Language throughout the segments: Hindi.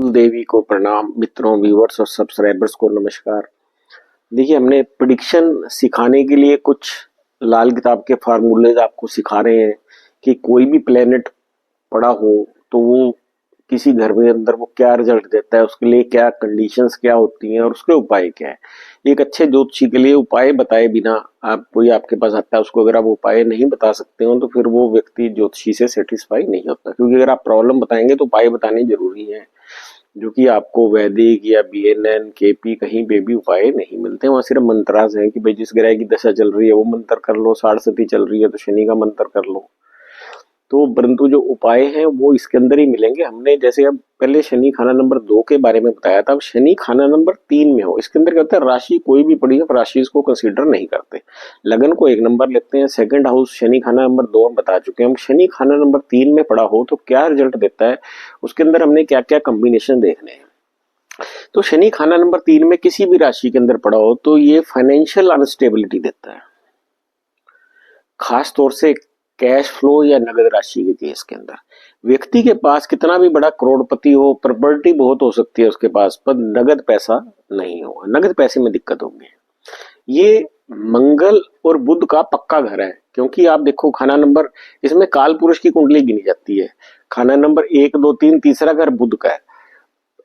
कुल देवी को प्रणाम, मित्रों, व्यूअर्स और सब्सक्राइबर्स को नमस्कार। देखिए, हमने प्रिडिक्शन सिखाने के लिए कुछ लाल किताब के फार्मूलेज आपको सिखा रहे हैं कि कोई भी प्लेनेट पड़ा हो तो वो किसी घर में अंदर वो क्या रिजल्ट देता है, उसके लिए क्या कंडीशंस क्या होती हैं और उसके उपाय क्या है। एक अच्छे ज्योतिषी के लिए उपाय बताए बिना आप कोई आपके पास आता है, उसको अगर आप उपाय नहीं बता सकते हो तो फिर वो व्यक्ति ज्योतिषी से सेटिस्फाई नहीं होता, क्योंकि अगर आप प्रॉब्लम बताएंगे तो उपाय बताने जरूरी है, जो कि आपको वैदिक या BNN KP कहीं पे भी उपाय नहीं मिलते। वहां सिर्फ मंत्रास है कि भाई जिस ग्रह की दशा चल रही है वो मंत्र कर लो, साढ़सती चल रही है तो शनि का मंत्र कर लो। तो परंतु जो उपाय हैं वो इसके अंदर ही मिलेंगे। हमने जैसे अब पहले शनि खाना नंबर 2 के बारे में बताया था, अब शनि खाना नंबर 3 में हो, इसके अंदर क्या होता है, राशि कोई भी पड़ी है राशि इसको कंसीडर नहीं करते, लगन को एक नंबर लेते हैं। सेकंड हाउस शनि खाना नंबर 2 हम बता चुके हैं। हम शनि खाना नंबर 3 में पड़ा हो तो क्या रिजल्ट देता है, उसके अंदर हमने क्या क्या कॉम्बिनेशन देखने हैं। तो शनि खाना नंबर 3 में किसी भी राशि के अंदर पड़ा हो तो ये फाइनेंशियल अनस्टेबिलिटी देता है, खास तौर से कैश फ्लो या नगद राशि के केस के अंदर। व्यक्ति के पास कितना भी बड़ा करोड़पति हो, प्रॉपर्टी बहुत हो सकती है उसके पास, पर नगद पैसा नहीं होगा, नगद पैसे में दिक्कत होगी। ये मंगल और बुध का पक्का घर है, क्योंकि आप देखो खाना नंबर, इसमें काल पुरुष की कुंडली गिनी जाती है। खाना नंबर 1 2 3 तीसरा घर बुध का है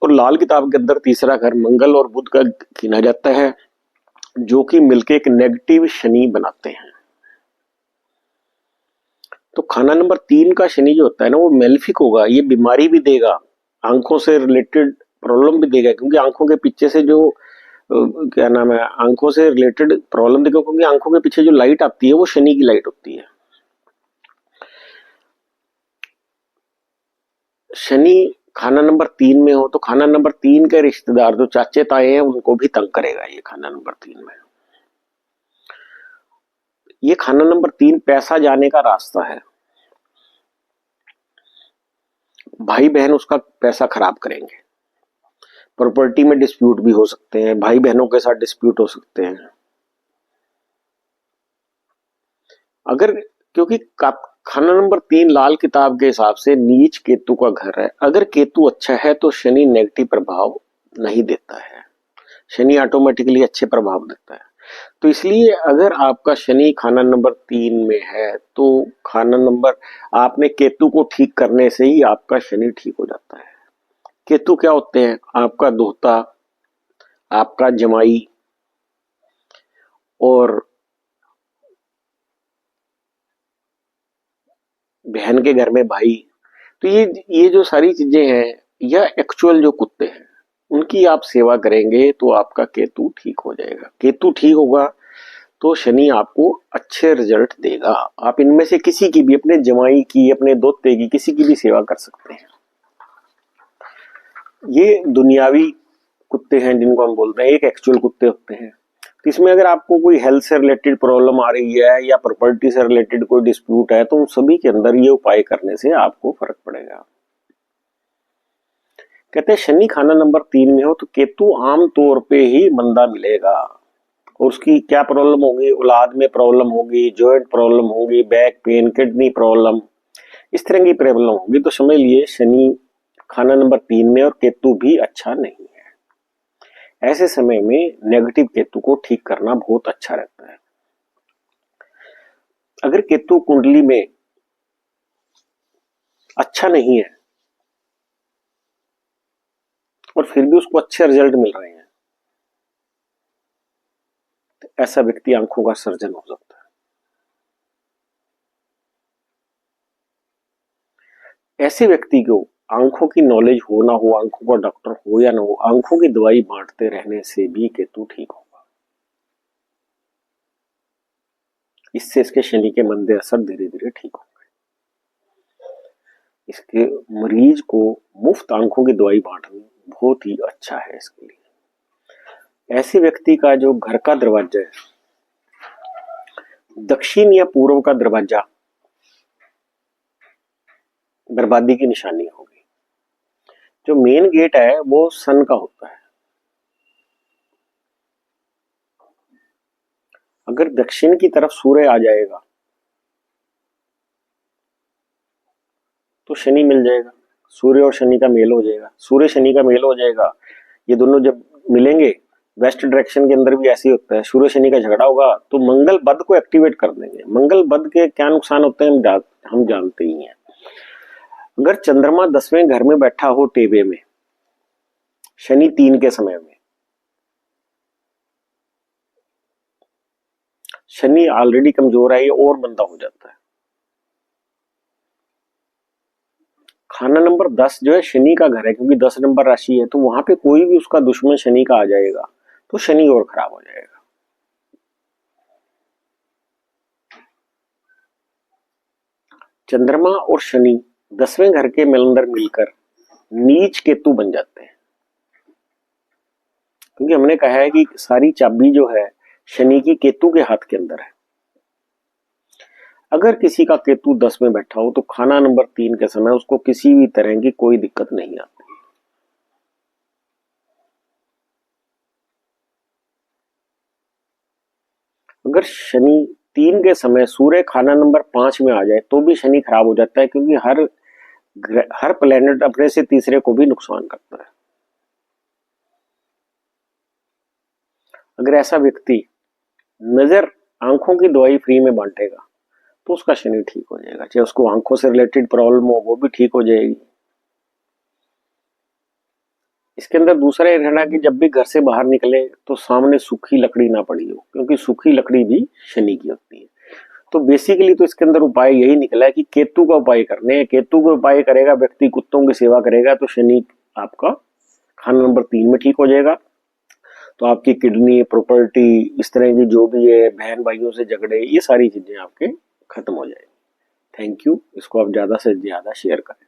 और लाल किताब के अंदर तीसरा घर मंगल और बुध का गिना जाता है, जो कि मिलके एक नेगेटिव शनि बनाते हैं। तो खाना नंबर 3 का शनि जो होता है ना वो मेलिफिक होगा, ये बीमारी भी देगा, आंखों से रिलेटेड प्रॉब्लम भी देगा, क्योंकि आंखों के पीछे से जो क्या नाम है, आंखों से रिलेटेड प्रॉब्लम देगा, क्योंकि आंखों के पीछे जो लाइट आती है वो शनि की लाइट होती है। शनि खाना नंबर 3 में हो तो खाना नंबर 3 के रिश्तेदार जो चाचे ताए हैं उनको भी तंग करेगा ये खाना नंबर 3 में। ये खाना नंबर 3 पैसा जाने का रास्ता है, भाई बहन उसका पैसा खराब करेंगे, प्रॉपर्टी में डिस्प्यूट भी हो सकते हैं, भाई बहनों के साथ डिस्प्यूट हो सकते हैं। अगर क्योंकि खाना नंबर 3 लाल किताब के हिसाब से नीच केतु का घर है, अगर केतु अच्छा है तो शनि नेगेटिव प्रभाव नहीं देता है, शनि ऑटोमेटिकली अच्छे प्रभाव देता है। तो इसलिए अगर आपका शनि खाना नंबर 3 में है तो खाना नंबर, आपने केतु को ठीक करने से ही आपका शनि ठीक हो जाता है। केतु क्या होते हैं, आपका दोहता, आपका जमाई और बहन के घर में भाई। तो ये जो सारी चीजें हैं, या एक्चुअल जो कुत्ते हैं उनकी आप सेवा करेंगे तो आपका केतु ठीक हो जाएगा। केतु ठीक होगा तो शनि आपको अच्छे रिजल्ट देगा। आप इनमें से किसी की भी, अपने जमाई की, अपने दोते की, किसी की भी सेवा कर सकते हैं। ये दुनियावी कुत्ते हैं जिनको हम बोलते हैं, एक एक्चुअल कुत्ते होते हैं। तो इसमें अगर आपको कोई हेल्थ से रिलेटेड प्रॉब्लम आ रही है या प्रॉपर्टी से रिलेटेड कोई डिस्प्यूट है तो उन सभी के अंदर ये उपाय करने से आपको फर्क पड़ेगा। कहते हैं शनि खाना नंबर 3 में हो तो केतु आम तौर पे ही मंदा मिलेगा, और उसकी क्या प्रॉब्लम होगी, औलाद में प्रॉब्लम होगी, जॉइंट प्रॉब्लम होगी, बैक पेन, किडनी प्रॉब्लम, इस तरह की प्रॉब्लम होगी। तो समझ लिए शनि खाना नंबर 3 में और केतु भी अच्छा नहीं है। ऐसे समय में नेगेटिव केतु को ठीक करना बहुत अच्छा रहता है। अगर केतु कुंडली में अच्छा नहीं है और फिर भी उसको अच्छे रिजल्ट मिल रहे हैं, तो ऐसा व्यक्ति आंखों का सर्जन हो सकता है। ऐसे व्यक्ति को आंखों की नॉलेज हो ना हो, आंखों का डॉक्टर हो या ना हो, आंखों की दवाई बांटते रहने से भी केतु ठीक होगा। इससे इसके शनि के मंदे असर धीरे धीरे ठीक होंगे। इसके मरीज को मुफ्त आंखों की दवाई बांटना बहुत ही अच्छा है इसके लिए। ऐसे व्यक्ति का जो घर का दरवाजा है, दक्षिण या पूर्व का दरवाजा बर्बादी की निशानी होगी। जो मेन गेट है वो सन का होता है, अगर दक्षिण की तरफ सूर्य आ जाएगा तो शनि मिल जाएगा, सूर्य और शनि का मेल हो जाएगा, सूर्य शनि का मेल हो जाएगा, ये दोनों जब मिलेंगे वेस्ट डायरेक्शन के अंदर भी ऐसे ही होता है, सूर्य शनि का झगड़ा होगा तो मंगल बद को एक्टिवेट कर देंगे। मंगल बद के क्या नुकसान होते हैं हम जानते ही हैं। अगर चंद्रमा 10वें घर में बैठा हो टेबे में शनि 3 के समय में, शनि ऑलरेडी कमजोर है, ये और मंदा हो जाता है। खाना नंबर 10 जो है शनि का घर है, क्योंकि 10 नंबर राशि है, तो वहां पे कोई भी उसका दुश्मन शनि का आ जाएगा तो शनि और खराब हो जाएगा। चंद्रमा और शनि 10वें घर के अंदर मिलकर नीच केतु बन जाते हैं, क्योंकि हमने कहा है कि सारी चाबी जो है शनि की केतु के हाथ के अंदर है। अगर किसी का केतु 10 में बैठा हो तो खाना नंबर 3 के समय उसको किसी भी तरह की कोई दिक्कत नहीं आती। अगर शनि 3 के समय सूर्य खाना नंबर 5 में आ जाए तो भी शनि खराब हो जाता है, क्योंकि हर प्लेनेट अपने से तीसरे को भी नुकसान करता है। अगर ऐसा व्यक्ति नजर आंखों की दवाई फ्री में बांटेगा तो उसका शनि ठीक हो जाएगा, चाहे उसको आंखों से रिलेटेड प्रॉब्लम हो वो भी ठीक हो जाएगी। इसके अंदर दूसरा ये रहना कि जब भी घर से बाहर निकले तो सामने सूखी लकड़ी ना पड़ी हो, क्योंकि सूखी लकड़ी भी शनि की होती है। तो बेसिकली तो इसके अंदर उपाय यही निकला है कि केतु का उपाय करने हैं। केतु का उपाय करेगा व्यक्ति, कुत्तों की सेवा करेगा तो शनि आपका खाना नंबर 3 में ठीक हो जाएगा। तो आपकी किडनी, प्रॉपर्टी, इस तरह की जो भी है, बहन भाइयों से झगड़े, ये सारी चीजें आपके खत्म हो जाएंगी। Thank you. इसको आप ज्यादा से ज्यादा शेयर करें।